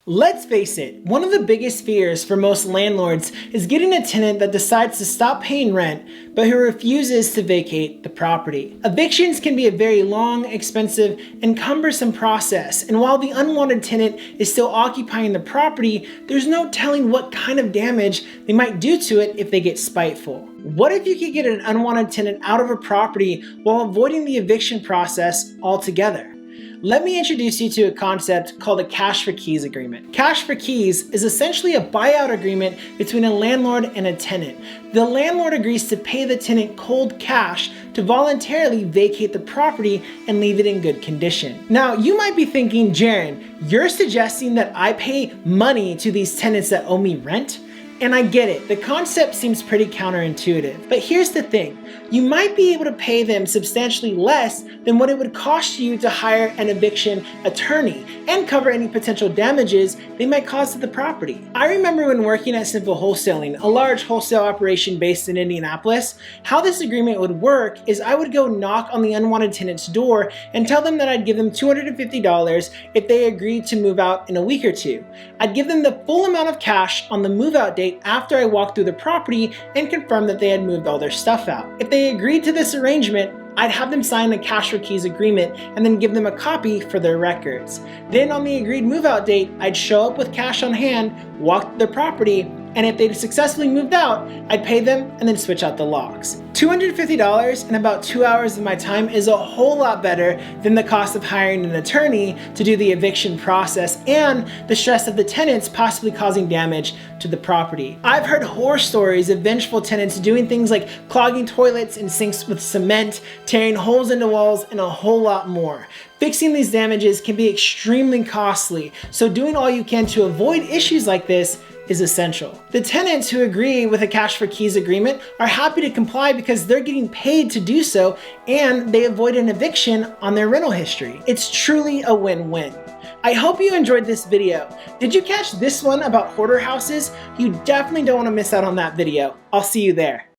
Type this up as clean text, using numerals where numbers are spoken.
Let's face it, one of the biggest fears for most landlords is getting a tenant that decides to stop paying rent, but who refuses to vacate the property. Evictions can be a very long, expensive, and cumbersome process, and while the unwanted tenant is still occupying the property, there's no telling what kind of damage they might do to it if they get spiteful. What if you could get an unwanted tenant out of a property while avoiding the eviction process altogether? Let me introduce you to a concept called a cash for keys agreement. Cash for keys is essentially a buyout agreement between a landlord and a tenant. The landlord agrees to pay the tenant cold cash to voluntarily vacate the property and leave it in good condition. Now, you might be thinking, Jaren, you're suggesting that I pay money to these tenants that owe me rent? And I get it, the concept seems pretty counterintuitive. But here's the thing, you might be able to pay them substantially less than what it would cost you to hire an eviction attorney and cover any potential damages they might cause to the property. I remember when working at Simple Wholesaling, a large wholesale operation based in Indianapolis, how this agreement would work is I would go knock on the unwanted tenant's door and tell them that I'd give them $250 if they agreed to move out in a week or two. I'd give them the full amount of cash on the move out date after I walked through the property and confirmed that they had moved all their stuff out. If they agreed to this arrangement, I'd have them sign a cash for keys agreement and then give them a copy for their records. Then on the agreed move out date, I'd show up with cash on hand, walk the property, and if they'd successfully moved out, I'd pay them and then switch out the locks. $250 and about 2 hours of my time is a whole lot better than the cost of hiring an attorney to do the eviction process and the stress of the tenants possibly causing damage to the property. I've heard horror stories of vengeful tenants doing things like clogging toilets and sinks with cement, tearing holes into walls, and a whole lot more. Fixing these damages can be extremely costly, so doing all you can to avoid issues like this is essential. The tenants who agree with a cash for keys agreement are happy to comply because they're getting paid to do so and they avoid an eviction on their rental history. It's truly a win-win. I hope you enjoyed this video. Did you catch this one about hoarder houses? You definitely don't want to miss out on that video. I'll see you there.